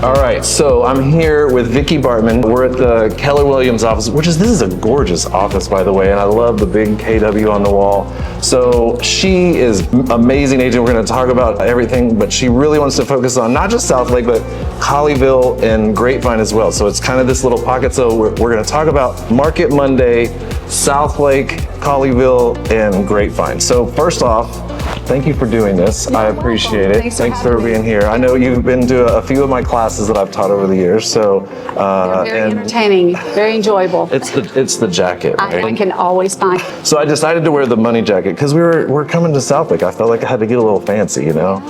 All right, so I'm here with Vicci Bartman. We're at the Keller Williams office, this is a gorgeous office, by the way, and I love the big KW on the wall. So she is amazing agent. We're going to talk about everything, but she really wants to focus on not just Southlake, but Colleyville and Grapevine as well. So it's kind of this little pocket. So we're going to talk about Market Monday, Southlake, Colleyville, and Grapevine. So first off, thank you for doing this. I appreciate it. Thanks for being here. I know you've been to a few of my classes that I've taught over the years, so very entertaining, very enjoyable. It's the jacket, right? I can always find. So I decided to wear the money jacket because we're coming to Southlake. I felt like I had to get a little fancy, you know.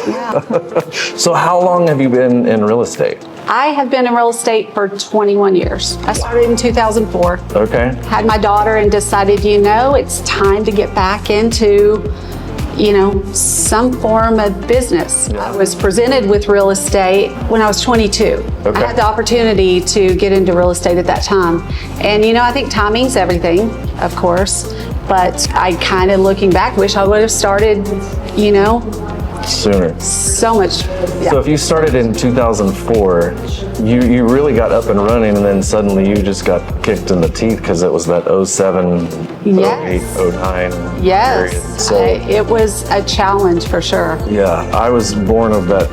Yeah. So how long have you been in real estate? I have been in real estate for 21 years. I started in 2004. Okay. Had my daughter and decided, it's time to get back into some form of business. Yeah. I was presented with real estate when I was 22. Okay. I had the opportunity to get into real estate at that time. And I think timing's everything, of course, but I kind of looking back, wish I would have started, sooner. so much. Yeah. So if you started in 2004, you really got up and running, and then suddenly you just got kicked in the teeth because it was that 07, Yes. 08, 09 Yes, period. So it was a challenge for sure. yeah, I was born of that,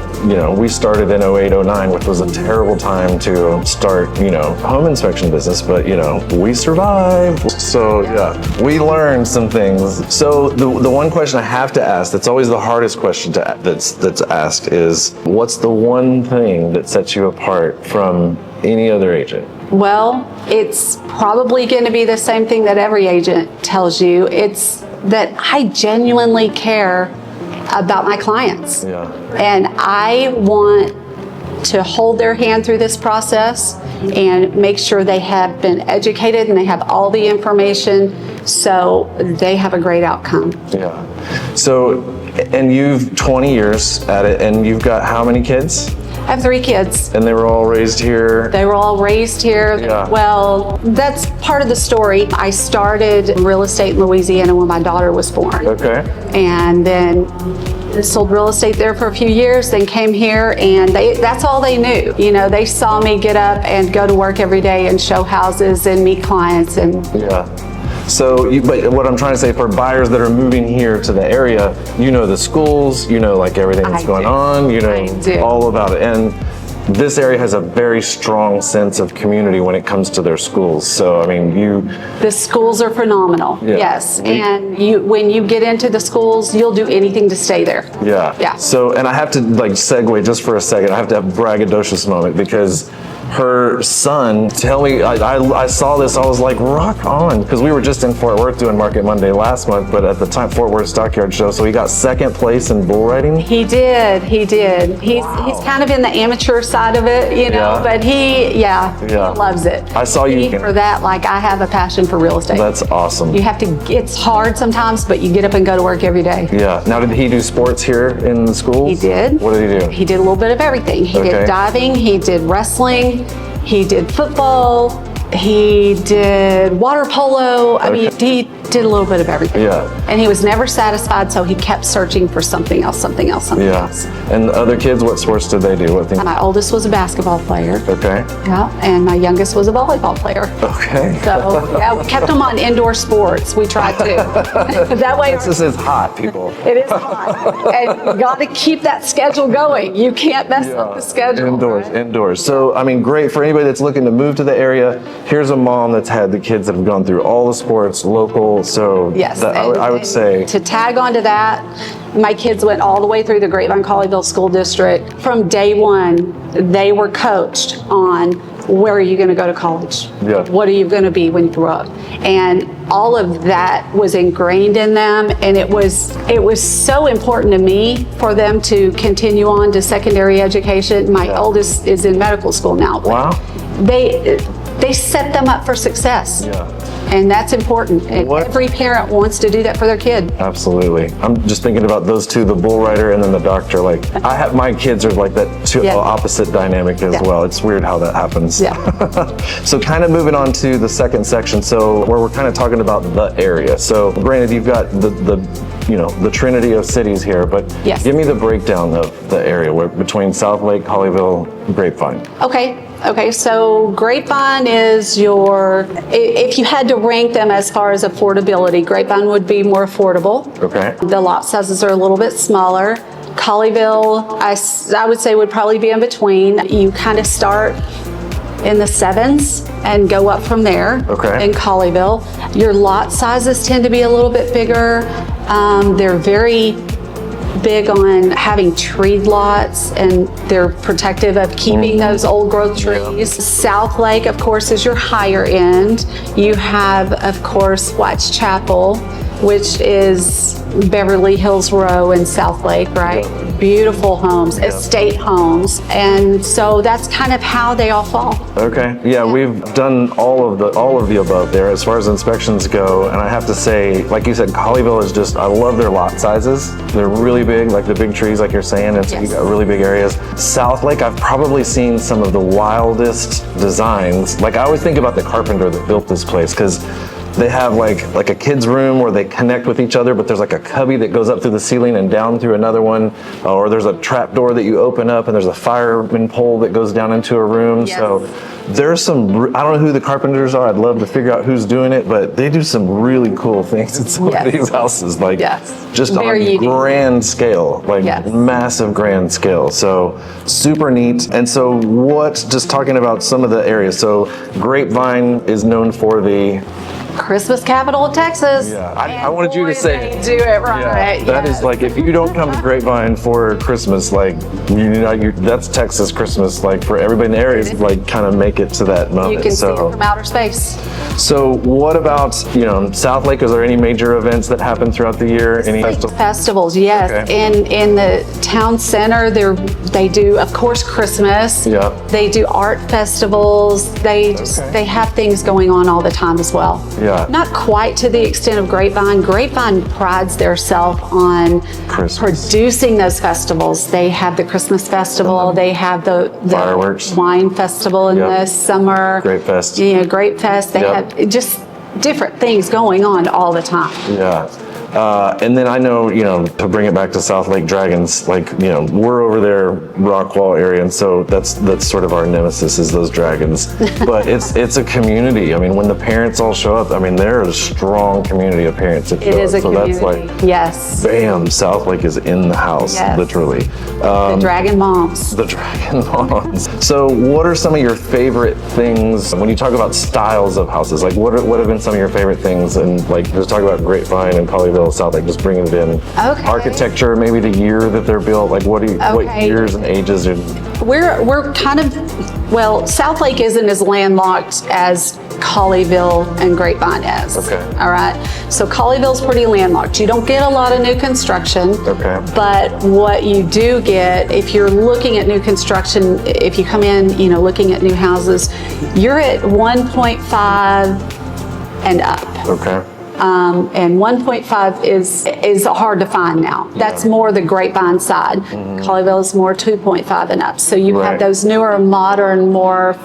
we started in 08, 09, which was a terrible time to start, home inspection business, but we survived. So yeah, we learned some things. So the one question I have to ask, that's always the hardest question that's asked is, what's the one thing that sets you apart from any other agent? Well, it's probably going to be the same thing that every agent tells you. It's that I genuinely care about my clients. Yeah. And I want to hold their hand through this process and make sure they have been educated and they have all the information so they have a great outcome. Yeah. So, and you've 20 years at it, and you've got how many kids? I have 3 kids. And they were all raised here? They were all raised here. Yeah. Well, that's part of the story. I started real estate in Louisiana when my daughter was born. Okay. And then sold real estate there for a few years, then came here, and that's all they knew. They saw me get up and go to work every day and show houses and meet clients. And yeah. So, but what I'm trying to say, for buyers that are moving here to the area, the schools, like everything that's going on, all about it. And this area has a very strong sense of community when it comes to their schools. So, the schools are phenomenal. Yeah. Yes. And when you get into the schools, you'll do anything to stay there. Yeah. Yeah. So, and I have to segue just for a second. I have to have a braggadocious moment because her son, I saw this, I was like, rock on, because we were just in Fort Worth doing Market Monday last month, but at the time, Fort Worth Stockyard Show, so he got second place in bull riding. He did. He's kind of in the amateur side of it, Yeah. but he loves it. I saw you for that, I have a passion for real estate. That's awesome. It's hard sometimes, but you get up and go to work every day. Yeah. Now, did he do sports here in the schools? He did. What did he do? He did a little bit of everything. He did diving, he did wrestling, he did football, he did water polo. He did a little bit of everything. Yeah. And he was never satisfied, so he kept searching for something else. Yeah. And the other kids, what sports did they do? What things? My oldest was a basketball player. Okay. Yeah. And my youngest was a volleyball player. Okay. So we kept them on indoor sports. We tried to. That way. Texas is hot, people. It is hot. And you got to keep that schedule going. You can't mess up the schedule. Indoors. So, great for anybody that's looking to move to the area. Here's a mom that's had the kids that have gone through all the sports, local. So yes, I would say, to tag onto that, my kids went all the way through the Grapevine Colleyville School District. From day one, they were coached on, where are you going to go to college? Yeah. What are you going to be when you grow up? And all of that was ingrained in them, and it was so important to me for them to continue on to secondary education. My oldest is in medical school now. Wow. They set them up for success. Yeah. And that's important. And What? every parent wants to do that for their kid. Absolutely. I'm just thinking about those two, the bull rider and then the doctor. Like, I have, my kids are like that two Yeah. opposite dynamic as Yeah. well. It's weird how that happens. Yeah. So kind of moving on to the second section, so where we're kind of talking about the area. So granted, you've got the trinity of cities here, but Yes. give me the breakdown of the area between Southlake, Colleyville, Grapevine. Okay, so Grapevine is if you had to rank them as far as affordability, Grapevine would be more affordable. Okay. The lot sizes are a little bit smaller. Colleyville, I would say would probably be in between. You kind of start in the 7s and go up from there. Okay. In Colleyville. Your lot sizes tend to be a little bit bigger. They're very big on having treed lots, and they're protective of keeping those old growth trees. Southlake, of course, is your higher end. You have, of course, Whitechapel, which is Beverly Hills Row in Southlake, right? Beautiful homes, estate homes, and so that's kind of how they all fall. Okay. Yeah, we've done all of the above there as far as inspections go, and I have to say, like you said, Colleyville is just, I love their lot sizes. They're really big, like the big trees, like you're saying, and so you got really big areas. Southlake, I've probably seen some of the wildest designs. Like, I always think about the carpenter that built this place, because they have like a kid's room where they connect with each other, but there's like a cubby that goes up through the ceiling and down through another one, or there's a trap door that you open up and there's a fireman pole that goes down into a room. Yes. So there's some, I don't know who the carpenters are. I'd love to figure out who's doing it, but they do some really cool things in some of these houses, like just Very on unique. grand scale, like massive grand scale. So super neat. And so just talking about some of the areas. So Grapevine is known for the Christmas capital of Texas. Yeah, I wanted you to say they do it right. That is like, if you don't come to Grapevine for Christmas, like that's Texas Christmas. Like for everybody in the area, is like kind of make it to that moment. You can see it from outer space. So what about Southlake? Is there any major events that happen throughout the year? Any Festivals, yes. Okay. In the town center, they do, of course, Christmas. Yeah. They do art festivals. They have things going on all the time as well. Yeah. Not quite to the extent of Grapevine. Grapevine prides themselves on producing those festivals. They have the Christmas festival. They have the fireworks, wine festival in the summer. Grape Fest. Grape Fest. They have just different things going on all the time. Yeah. And then I know, to bring it back to Southlake Dragons, we're over there, Rockwall area, and so that's sort of our nemesis is those dragons. But it's a community. I mean, when the parents all show up, I mean, they're a strong community of parents. That It show is up. a So community. that's Yes. bam, Southlake is in the house, literally. The Dragon Moms. The Dragon Moms. So what are some of your favorite things when you talk about styles of houses? Like what have been some of your favorite things? And just talk about Grapevine and Colleyville, Southlake, just bringing it in. Okay. Architecture, maybe the year that they're built, like what years and ages are. We're kind of, Southlake isn't as landlocked as Colleyville and Grapevine is. Okay. All right. So Colleyville's pretty landlocked. You don't get a lot of new construction. Okay. But what you do get, if you're looking at new construction, if you come in, looking at new houses, you're at 1.5 and up. Okay. And 1.5 is hard to find now. That's more the Grapevine side. Colleyville is more 2.5 and up. So you have those newer, more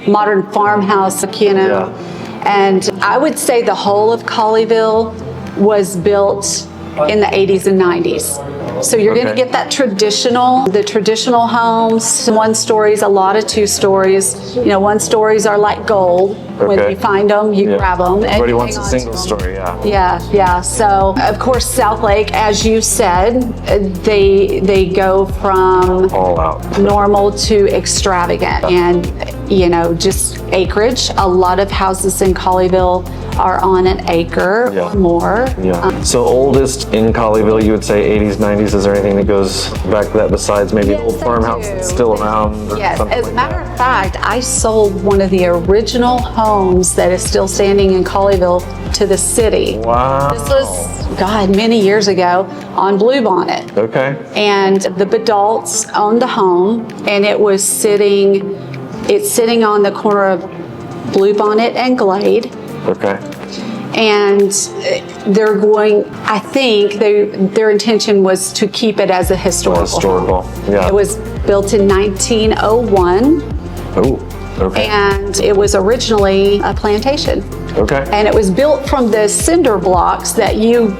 modern farmhouse, And I would say the whole of Colleyville was built in the 80s and 90s. So you're going to get the traditional homes, one stories, a lot of two stories. One stories are like gold. When you find them, you grab them. Everybody wants a single story, Yeah. So, of course, Southlake, as you said, they go from all out normal to extravagant and, just acreage. A lot of houses in Colleyville are on an acre or more. So oldest in Colleyville, you would say 80s, 90s. Is there anything that goes back to that besides maybe an old farmhouse that's still around? Yes, as a matter of fact, I sold one of the original homes that is still standing in Colleyville to the city. Wow. This was, many years ago on Bluebonnet. Okay. And the Badalts owned the home, and it's sitting on the corner of Bluebonnet and Glade. Okay. And they're going, I think their intention was to keep it as a historical. Yeah. It was built in 1901. Oh, okay. And it was originally a plantation. Okay. And it was built from the cinder blocks that you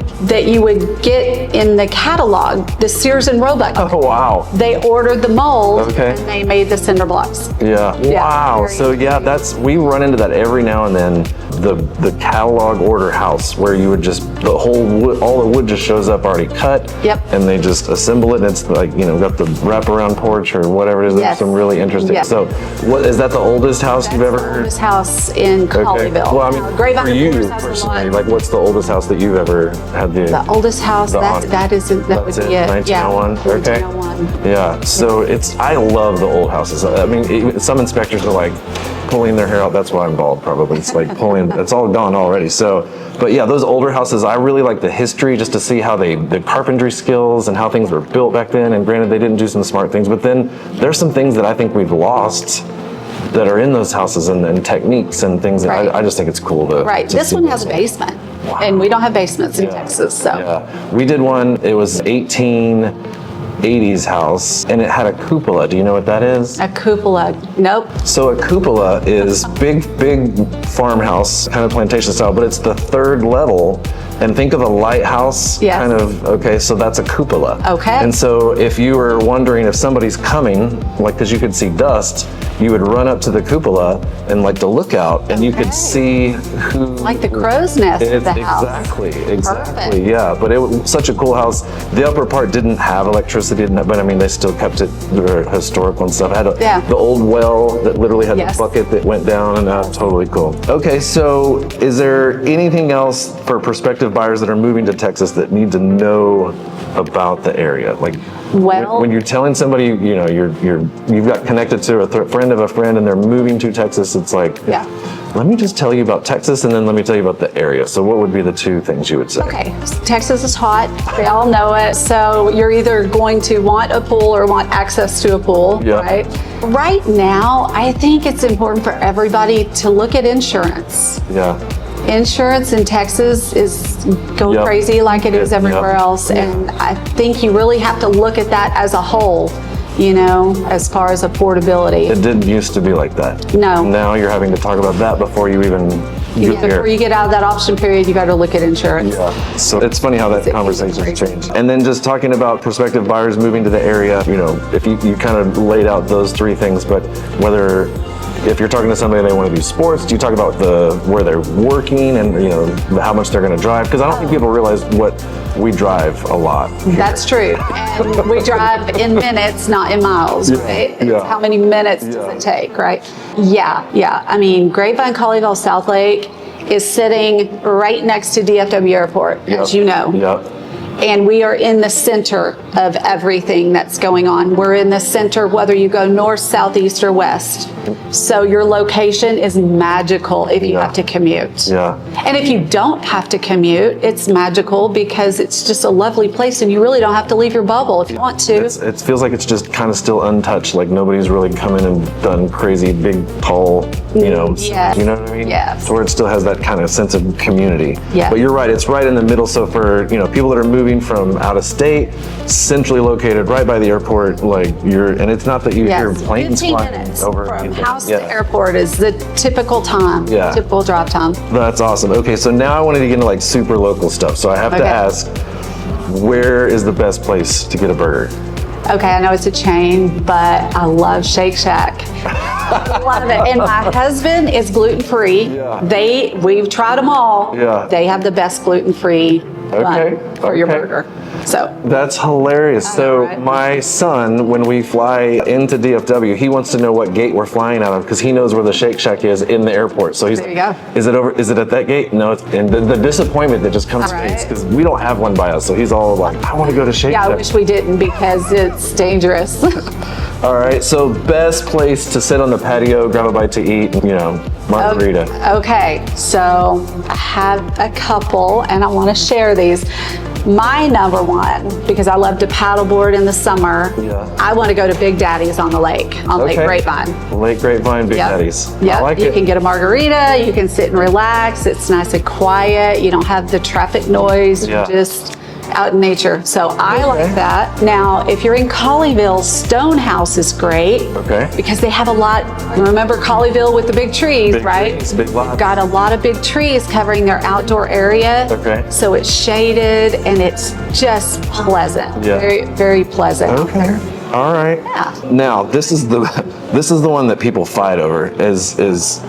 would get in the catalog, the Sears and Roebuck. Oh, wow. They ordered the mold, Okay. and they made the cinder blocks. Yeah. Wow. So yeah, we run into that every now and then. The catalog order house where you would just, the whole wood, all the wood just shows up already cut. Yep. And they just assemble it, and it's like, got the wraparound porch or whatever it is. Yes. There's some really interesting. Yes. So what is that, the oldest house you've ever heard? Oldest house in Colleyville. Well, I mean, Grapevine for you Quarters has a personally, lot. like, what's the oldest house that you've ever had The oldest house, that would be it. 1901? Yeah, Okay. 1901. Yeah, so I love the old houses. I mean, some inspectors are like pulling their hair out. That's why I'm bald, probably. It's like it's all gone already. So, but yeah, those older houses, I really like the history, just to see how the carpentry skills and how things were built back then. And granted, they didn't do some smart things, but then there's some things that I think we've lost that are in those houses, and techniques and things. That Right. I just think it's cool to. Right. to This see one has those. a basement, and we don't have basements in Yeah. Texas, so. Yeah, we did one. It was 1880s house, and it had a cupola. Do you know what that is? A cupola, nope. So a cupola is big farmhouse, kind of plantation style, but it's the third level. And think of a lighthouse, Yes. kind of, okay, so that's a cupola. Okay. And so if you were wondering if somebody's coming, like, because you could see dust, you would run up to the cupola and like the lookout, and you Okay. could see who. Like the crow's nest of the house. Exactly, Perfect. yeah. But it was such a cool house. The upper part didn't have electricity, but I mean, they still kept it historical and stuff. It had Yeah. the old well that literally had Yes. the bucket that went down, and totally cool. Okay, so is there anything else for prospective buyers that are moving to Texas that need to know about the area? Like, Well- when you're telling somebody, you've got connected to a friend of a friend, and they're moving to Texas, it's like, Yeah. let me just tell you about Texas, and then let me tell you about the area. So what would be the two things you would say? Okay, Texas is hot. We all know it. So you're either going to want a pool or want access to a pool, Yeah. right? Right now, I think it's important for everybody to look at insurance. Yeah. Insurance in Texas is going Yep. crazy like it is Yep. everywhere else. And I think you really have to look at that as a whole, as far as affordability. It didn't used to be like that. No. Now you're having to talk about that before you even get Before here. you get out of that option period, you got to look at insurance. Yeah. So it's funny how that conversation's changed. And then just talking about prospective buyers moving to the area, if you kind of laid out those three things, but if you're talking to somebody and they want to do sports, do you talk about where they're working and how much they're going to drive? Because I don't think people realize what we drive a lot. That's true. And we drive in minutes, not in miles, right? yeah. It's how many minutes does it take, right? Yeah. I mean, Grapevine, Colleyville, Southlake is sitting right next to DFW Airport, as you know. Yeah. And we are in the center of everything that's going on. We're in the center, whether you go north, south, east, or west. So your location is magical if you have to commute. Yeah. And if you don't have to commute, it's magical because it's just a lovely place and you really don't have to leave your bubble if you want to. It feels like it's just kind of still untouched. Like nobody's really come in and done crazy, big, tall, Yes. you know what I mean? Yes. So where it still has that kind of sense of community. Yes. But you're right, it's right in the middle. So for, people that are moving from out of state, centrally located right by the airport, and it's not that you hear planes 15 flying minutes over. from anything. house to airport is the typical time, Yeah. typical drive time. That's awesome. Okay, so now I wanted to get into super local stuff. So I have to Okay. ask, where is the best place to get a burger? Okay, I know it's a chain, but I love Shake Shack. I love it. And my husband is gluten-free. Yeah. We've tried them all. Yeah. They have the best gluten-free bun for your burger. So That's hilarious. So right? my son, when we fly into DFW, he wants to know what gate we're flying out of because he knows where the Shake Shack is in the airport. So he's There you go. Is it at that gate? No, and the disappointment that just comes to me Right. because we don't have one by us. So he's all like, I want to go to Shake yeah, I Shack. wish we didn't because it's dangerous. All right, so best place to sit on the patio, grab a bite to eat, margarita. Okay, so I have a couple and I want to share these. My number one, because I love to paddleboard in the summer, I want to go to Big Daddy's on the lake, on Lake Grapevine. Lake Grapevine, Big Daddy's. Yep. I like You it. can get a margarita, you can sit and relax. It's nice and quiet. You don't have the traffic noise. You're just out in nature. So I like that. Now, if you're in Colleyville, Stonehouse is great. Because they have a lot. Remember Colleyville with the big trees, right? Trees, big lots. Got a lot of big trees covering their outdoor area. So it's shaded and it's just pleasant. Very, very pleasant. All right. Now, this is the one that people fight over is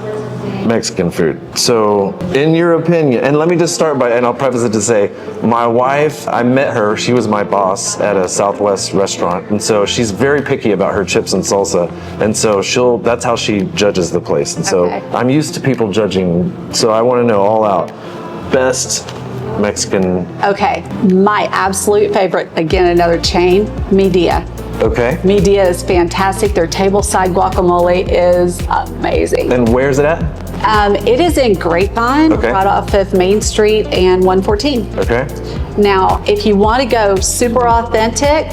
Mexican food. So, in your opinion, and let me just start by, and I'll preface it to say, my wife, I met her, she was my boss at a Southwest restaurant, and so she's very picky about her chips and salsa, and so that's how she judges the place, and so I'm used to people judging, so I want to know all out, best Mexican. My absolute favorite, again, another chain, Mi Dia. Mi Dia is fantastic. Their tableside guacamole is amazing. And where's it at? It is in Grapevine, right off of Main Street and 114. Now, if you want to go super authentic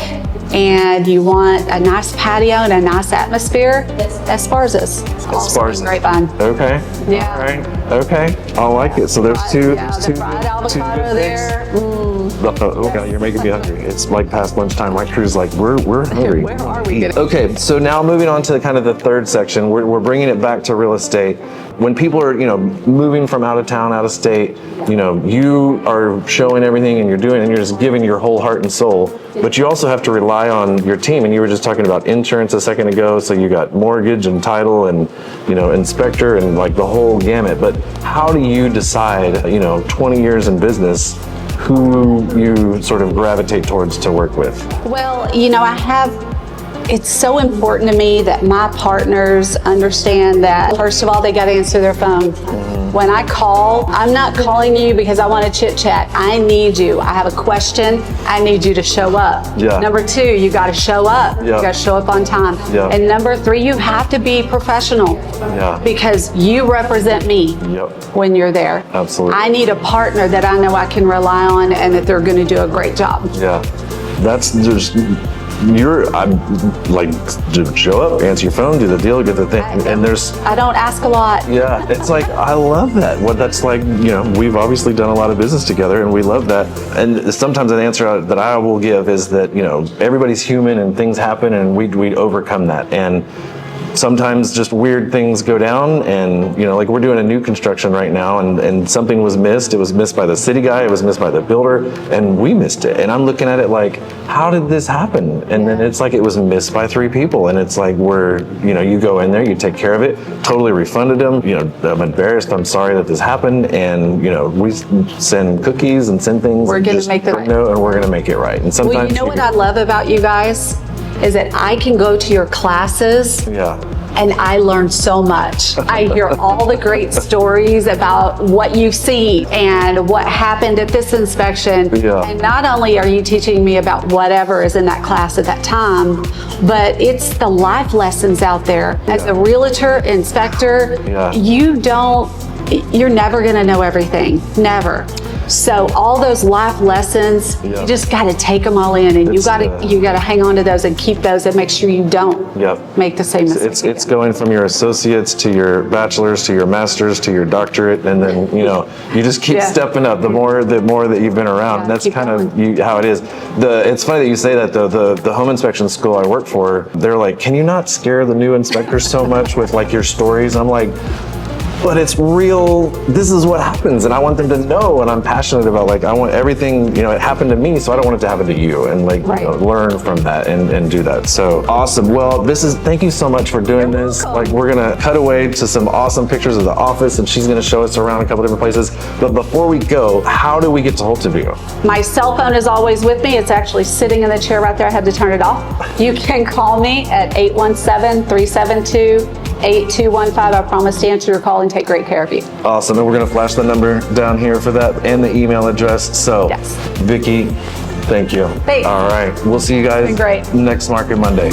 and you want a nice patio and a nice atmosphere, Esparza's. Esparza's. Grapevine. All right. I like it. So there's two fried avocado there. Oh God, you're making me hungry. It's like past lunchtime. My crew's like, we're hungry. Where are we gonna Okay, so now moving on to kind of the third section, we're bringing it back to real estate. When people are, moving from out of town, out of state, you are showing everything and you're just giving your whole heart and soul. But you also have to rely on your team. And you were just talking about insurance a second ago. So you got mortgage and title and, inspector and like the whole gamut. But how do you decide, 20 years in business, who you sort of gravitate towards to work with? Well, it's so important to me that my partners understand that, first of all, they got to answer their phone. When I call, I'm not calling you because I want to chit chat. I need you. I have a question. I need you to show up. Number two, you got to show up. You got to show up on time. And number three, you have to be professional because you represent me when you're there. Absolutely. I need a partner that I know I can rely on and that they're going to do a great job. That's just... I'm like, show up, answer your phone, do the deal, get the thing, and I don't ask a lot. It's like, I love that. What that's like, we've obviously done a lot of business together and we love that. And sometimes an answer that I will give is that, everybody's human and things happen and we overcome that. And sometimes just weird things go down and, like we're doing a new construction right now and something was missed. It was missed by the city guy, it was missed by the builder, and we missed it. And I'm looking at it like, how did this happen? And then it's like, it was missed by 3 people. And it's like, you go in there, you take care of it, totally refunded them. I'm embarrassed, I'm sorry that this happened. And, we send cookies and send things. We're going to make it right. And we're going to make it right. And sometimes what I love about you guys is that I can go to your classes and I learn so much. I hear all the great stories about what you've seen and what happened at this inspection. And not only are you teaching me about whatever is in that class at that time, but it's the life lessons out there. As a realtor, inspector, you're never gonna know everything, never. So all those life lessons, you just got to take them all in, and you got to hang on to those and keep those, and make sure you don't make the same mistake. It's going from your associates to your bachelor's to your master's to your doctorate, and then you just keep stepping up. The more that you've been around, that's kind of how it is. It's funny that you say that though. The home inspection school I work for, they're like, can you not scare the new inspectors so much with like your stories? I'm like, but it's real, this is what happens, and I want them to know, and I'm passionate about, like, I want everything, it happened to me, so I don't want it to happen to you, and like, learn from that and do that. So awesome. Well, thank you so much for doing this. Like, we're gonna cut away to some awesome pictures of the office, and she's gonna show us around a couple different places. But before we go, how do we get to hold of you? My cell phone is always with me. It's actually sitting in the chair right there. I had to turn it off. You can call me at 817-372-8215. I promise to answer your call and take great care of you. Awesome. And we're going to flash the number down here for that and the email address. So, Vicci, thank you. Thanks. All right. We'll see you guys next Market Monday.